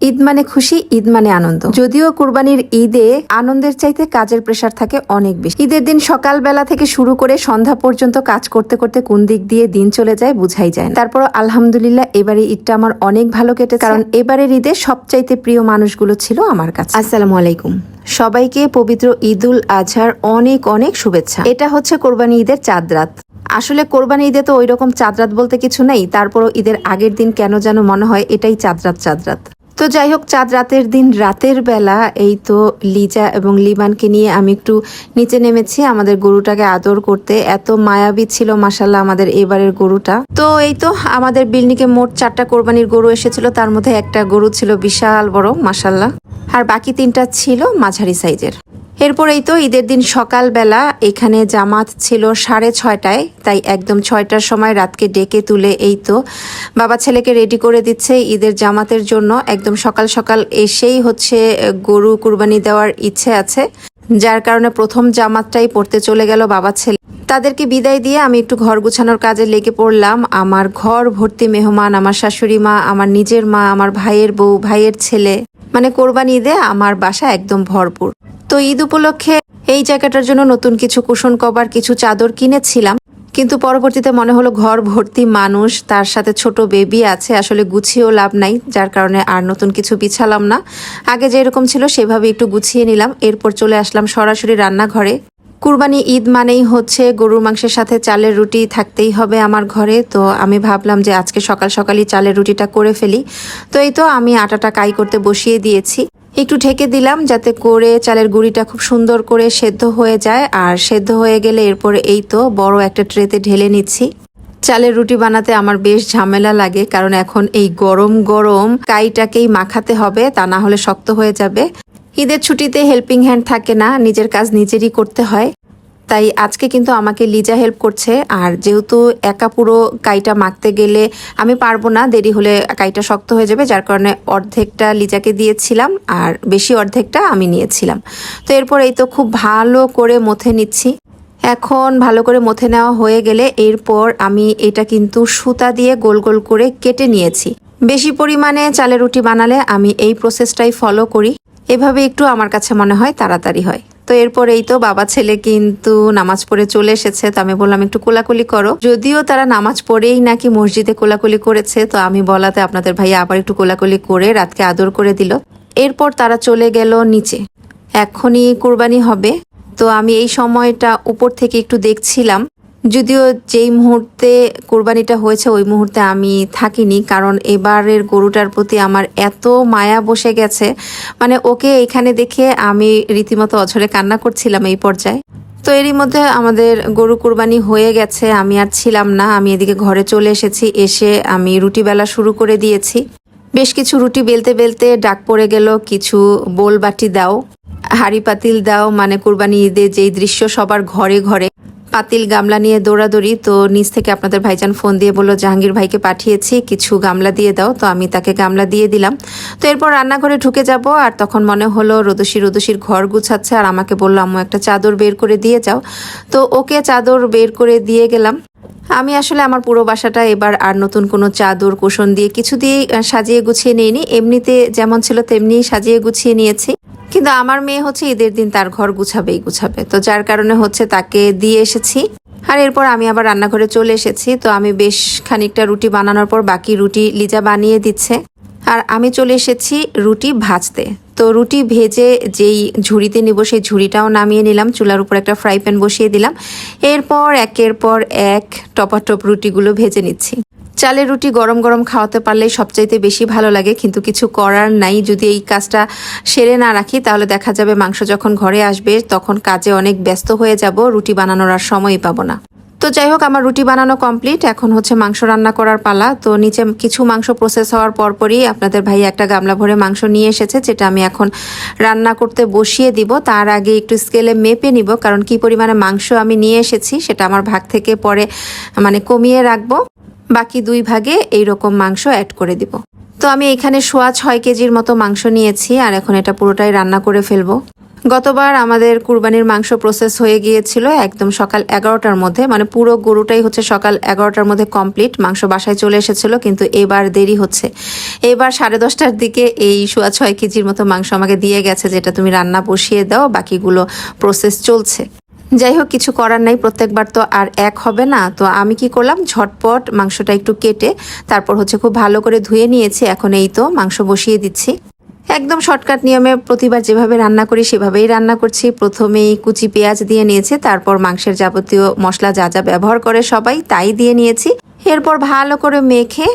ঈদ মানে খুশি, ঈদ মানে আনন্দ। যদিও কুরবানির ঈদে আনন্দের চাইতে কাজের প্রেসার থাকে অনেক বেশি। ঈদের দিন সকালবেলা থেকে শুরু করে সন্ধ্যা পর্যন্ত কাজ করতে করতে কোন দিক দিয়ে দিন চলে যায় বুঝাই যায় না। তারপর আলহামদুলিল্লাহ এবারে ঈদটা আমার অনেক ভালো কেটেছে, কারণ এবারের ঈদে সবচাইতে প্রিয় মানুষগুলো ছিল আমার কাছে। আসসালামু আলাইকুম, সবাইকে পবিত্র ঈদুল আজহার অনেক অনেক শুভেচ্ছা। এটা হচ্ছে কোরবানি ঈদের চাঁদ রাত। আসলে কোরবানি ঈদে তো ওইরকম চাঁদ রাত বলতে কিছু নেই, তারপরও ঈদের আগের দিন কেন যেন মনে হয় এটাই চাঁদ রাত। তো যাই হোক, চাঁদ রাতের দিন রাতের বেলা এই তো লিজা এবং লিবানকে নিয়ে আমি একটু নিচে নেমেছি আমাদের গরুটাকে আদর করতে। এত মায়াবী ছিল মাশাল্লাহ আমাদের এবারের গরুটা। তো এই তো আমাদের বিল্ডিংয়ে মোট 4টা কোরবানির গরু এসেছিল, তার মধ্যে একটা গরু ছিল বিশাল বড় মাশাল্লাহ, আর বাকি 3টা ছিল মাঝারি সাইজের। এরপর এই তো ঈদের দিন সকালবেলা এখানে জামাত ছিল 6:30টায়, তাই একদম 6টার সময় রাতকে ডেকে তুলে এই তো বাবা ছেলেকে রেডি করে দিচ্ছে ঈদের জামাতের জন্য। একদম সকাল সকাল এসেই হচ্ছে গরু কুরবানি দেওয়ার ইচ্ছে আছে, যার কারণে প্রথম জামাতটাই পড়তে চলে গেল বাবা ছেলে। তাদেরকে বিদায় দিয়ে আমি একটু ঘর গুছানোর কাজে লেগে পড়লাম। আমার ঘর ভর্তি মেহমান, আমার শাশুড়ি মা, আমার নিজের মা, আমার ভাইয়ের বউ, ভাইয়ের ছেলে, মানে কোরবানি ঈদে আমার বাসা একদম ভরপুর। তো ঈদ উপলক্ষে এই জায়গাটার জন্য নতুন কিছু কুশন কভার, কিছু চাদর কিনেছিলাম, কিন্তু পরবর্তীতে মনে হলো ঘর ভর্তি মানুষ, তার সাথে ছোট বেবি আছে, আসলে গুছিয়েও লাভ নাই, যার কারণে আর নতুন কিছু বিছালাম না। আগে যেরকম ছিল সেভাবে একটু গুছিয়ে নিলাম। এরপর চলে আসলাম সরাসরি রান্নাঘরে। কুরবানি ঈদ মানেই হচ্ছে গরুর মাংসের সাথে চালের রুটি থাকতেই হবে আমার ঘরে। তো আমি ভাবলাম যে আজকে সকাল সকালই চালের রুটিটা করে ফেলি। তো এই তো আমি আটাটা কাই করতে বসিয়ে দিয়েছি, একটু ঢেকে দিলাম যাতে করে চালের গুঁড়িটা খুব সুন্দর করে সেদ্ধ হয়ে যায়। আর সেদ্ধ হয়ে গেলে এরপরে এই তো বড় একটা ট্রেতে ঢেলে নিচ্ছি। চালের রুটি বানাতে আমার বেশ ঝামেলা লাগে, কারণ এখন এই গরম গরম কাইটাকেই মাখাতে হবে, তা না হলে শক্ত হয়ে যাবে। ঈদের ছুটিতে হেল্পিং হ্যান্ড থাকে না, নিজের কাজ নিজেরই করতে হয়। তাই আজকে কিন্তু আমাকে লিজা হেল্প করছে। আর যেহেতু একা পুরো কাইটা মাখতে গেলে আমি পারবো না, দেরি হলে কাইটা শক্ত হয়ে যাবে, যার কারণে অর্ধেকটা লিজাকে দিয়েছিলাম আর বেশি অর্ধেকটা আমি নিয়েছিলাম। তো এরপর এই তো খুব ভালো করে মথে নিচ্ছি। এখন ভালো করে মথে নেওয়া হয়ে গেলে এরপর আমি এটা কিন্তু সুতা দিয়ে গোল গোল করে কেটে নিয়েছি। বেশি পরিমাণে চালের রুটি বানালে আমি এই প্রসেসটাই ফলো করি, এভাবে একটু আমার কাছে মনে হয় তাড়াতাড়ি হয়। তো এরপর এই তো বাবা ছেলে কিন্তু নামাজ পড়ে চলে এসেছে, তো আমি বললাম একটু কোলাকুলি করো। যদিও তারা নামাজ পড়েই নাকি মসজিদে কোলাকুলি করেছে, তো আমি বলাতে আপনাদের ভাইয়া আবার একটু কোলাকুলি করে রাতকে আদর করে দিল। এরপর তারা চলে গেল নিচে, এখনই কুরবানি হবে। তো আমি এই সময়টা উপর থেকে একটু দেখছিলাম, যদিও যেই মুহূর্তে কোরবানিটা হয়েছে ওই মুহূর্তে আমি থাকিনি, কারণ এবারের গরুটার প্রতি আমার এত মায়া বসে গেছে, মানে ওকে এখানে দেখে আমি রীতিমতো অঝরে কান্না করছিলাম এই পর্যায়ে। তো এরই মধ্যে আমাদের গরু কুরবানি হয়ে গেছে, আমি আর ছিলাম না, আমি এদিকে ঘরে চলে এসেছি। এসে আমি রুটি বেলা শুরু করে দিয়েছি। বেশ কিছু রুটি বেলতে বেলতে ডাক পড়ে গেল, কিছু বোল বাটি দাও, হাঁড়ি পাতিল দাও, মানে কুরবানি ঈদে যেই দৃশ্য সবার ঘরে ঘরে পাতিল গামলা নিয়ে দৌড়াদৌড়ি। তো নিচ থেকে আপনাদের ভাইজান ফোন দিয়ে বললো জাহাঙ্গীর ভাইকে পাঠিয়েছি, কিছু গামলা দিয়ে দাও। তো আমি তাকে গামলা দিয়ে দিলাম। তো এরপর রান্নাঘরে ঢুকে যাব, আর তখন মনে হলো রোদসির ঘর গুছাচ্ছে, আর আমাকে বললো আম্মু একটা চাদর বের করে দিয়ে যাও। তো ওকে চাদর বের করে দিয়ে গেলাম। আমি আসলে আমার পুরো বাসাটা এবার আর নতুন কোনো চাদর কুশন দিয়ে কিছু দিয়ে সাজিয়ে গুছিয়ে নিইনি, এমনিতে যেমন ছিল তেমনি সাজিয়ে গুছিয়ে নিয়েছি। কিন্তু আমার মেয়ে হচ্ছে ঈদের দিন তার ঘর গুছাবেই গুছাবে, তো যার কারণে হচ্ছে তাকে দিয়ে এসেছি। আর এরপর আমি আবার রান্নাঘরে চলে এসেছি। তো আমি বেশ খানিকটা রুটি বানানোর পর বাকি রুটি লিজা বানিয়ে দিচ্ছে, আর আমি চলে এসেছি রুটি ভাজতে। তো রুটি ভেজে যেই ঝুড়িতে নিব সেই ঝুড়িটাও নামিয়ে নিলাম, চুলার উপর একটা ফ্রাই প্যান বসিয়ে দিলাম। এরপর একের পর এক টপাটপ রুটিগুলো ভেজে নিচ্ছি। চালের রুটি গরম গরম খাওয়াতে পারলেই সবচাইতে বেশি ভালো লাগে, কিন্তু কিছু করার নাই। যদি এই কাজটা সেরে না রাখি তাহলে দেখা যাবে মাংস যখন ঘরে আসবে তখন কাজে অনেক ব্যস্ত হয়ে যাব, রুটি বানানোর আর সময়ই পাবো না। তো যাই হোক, আমার রুটি বানানো কমপ্লিট, এখন হচ্ছে মাংস রান্না করার পালা। তো নিচে কিছু মাংস প্রসেস হওয়ার পরপরই আপনাদের ভাই একটা গামলা ভরে মাংস নিয়ে এসেছে, যেটা আমি এখন রান্না করতে বসিয়ে দিব। তার আগে একটু স্কেলে মেপে নিব, কারণ কি পরিমাণে মাংস আমি নিয়ে এসেছি সেটা আমার ভাগ থেকে পরে মানে কমিয়ে রাখবো, বাকি 2 ভাগে এইরকম মাংস অ্যাড করে দিব। তো আমি এখানে 6.5 কেজির মতো মাংস নিয়েছি, আর এখন এটা পুরোটাই রান্না করে ফেলবো। গতবার আমাদের কুরবানির মাংস প্রসেস হয়ে গিয়েছিল একদম সকাল 11টার মধ্যে, মানে পুরো গরুটাই হচ্ছে সকাল 11টার মধ্যে কমপ্লিট, মাংস বাসায় চলে এসেছিল। কিন্তু এবার দেরি হচ্ছে, এবার 10:30টার দিকে এই 6.5 কেজির মতো মাংস আমাকে দিয়ে গেছে, যেটা তুমি রান্না বসিয়ে দাও, বাকিগুলো প্রসেস চলছে। যাই হোক, কিছু করার নাই, প্রত্যেকবার তো আর এক হবে না। তো আমি কি করলাম, ঝটপট মাংসটা একটু কেটে তারপর হচ্ছে খুব ভালো করে ধুয়ে নিয়েছি। এখন এই তো মাংস বসিয়ে দিচ্ছি। একদম শর্টকাট নিয়মে প্রতিবার যেভাবে রান্না করি সেভাবেই রান্না করছি। প্রথমেই কুচি পেঁয়াজ দিয়ে নিয়েছি, তারপর মাংসের যাবতীয় মশলা যা যা ব্যবহার করে সবাই তাই দিয়ে নিয়েছি। এরপর ভালো করে মেখে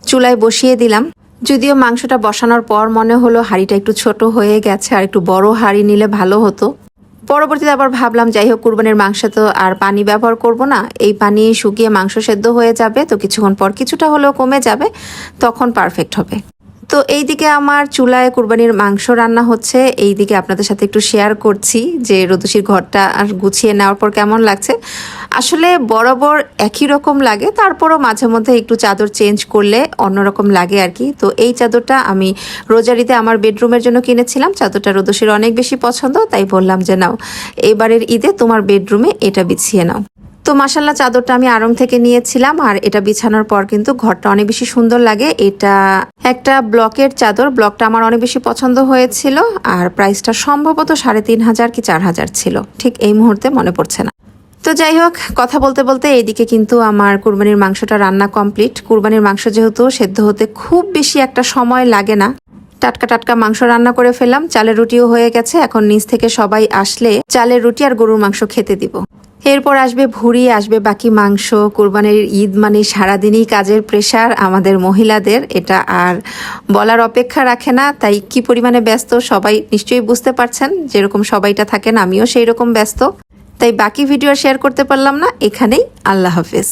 চুলায় বসিয়ে দিলাম। যদিও মাংসটা বসানোর পর মনে হলো হাঁড়িটা একটু ছোট হয়ে গেছে, আর একটু বড় হাঁড়ি নিলে ভালো হতো। পরবর্তীতে আবার ভাবলাম যাই হোক, কুরবানির মাংস তো আর পানি ব্যবহার করব না, এই পানি শুকিয়ে মাংস সেদ্ধ হয়ে যাবে, তো কিছুক্ষণ পর কিছুটা হলেও কমে যাবে, তখন পারফেক্ট হবে। তো এইদিকে আমার চুলায় কুরবানির মাংস রান্না হচ্ছে, এইদিকে আপনাদের সাথে একটু শেয়ার করছি যে রোদসির ঘরটা আর গুছিয়ে নেওয়ার পর কেমন লাগছে। আসলে বরাবর একই রকম লাগে, তারপরও মাঝে মধ্যে একটু চাদর চেঞ্জ করলে অন্যরকম লাগে আর কি। তো এই চাদরটা আমি রোজারিতে আমার বেডরুমের জন্য কিনেছিলাম, চাদরটা রোদসির অনেক বেশি পছন্দ, তাই বললাম যে নাও এবারের ঈদে তোমার বেডরুমে এটা বিছিয়ে নাও। তো মাশাল্লাহ, চাদরটা আমি আড়ং থেকে নিয়েছিলাম, আর এটা বিছানোর পর কিন্তু ঘরটা অনেক বেশি সুন্দর লাগে। এটা একটা ব্লকের চাদর, ব্লকটা আমার অনেক বেশি পছন্দ হয়েছিল, আর প্রাইসটা সম্ভবত 3,500 কি 4,000 ছিল, ঠিক এই মুহূর্তে মনে পড়ছে না। তো যাই হোক, কথা বলতে বলতে এইদিকে কিন্তু আমার কুরবানির মাংসটা রান্না কমপ্লিট। কুরবানির মাংস যেহেতু সেদ্ধ হতে খুব বেশি একটা সময় লাগে না, টাটকা টাটকা মাংস রান্না করে ফেললাম। চালের রুটিও হয়ে গেছে, এখন নিচ থেকে সবাই আসলে চালের রুটি আর গরুর মাংস খেতে দিব। এরপর আসবে ভুড়ি, আসবে বাকি মাংস। কুরবানির ঈদ মানে সারাদিনই কাজের প্রেসার আমাদের মহিলাদের, এটা আর বলার অপেক্ষা রাখে না। তাই কি পরিমাণে ব্যস্ত সবাই নিশ্চয়ই বুঝতে পারছেন, যেরকম সবাইটা থাকেন আমিও সেই রকম ব্যস্ত। তাই বাকি ভিডিও শেয়ার করতে পারলাম না, এখানেই। আল্লাহ হাফেজ।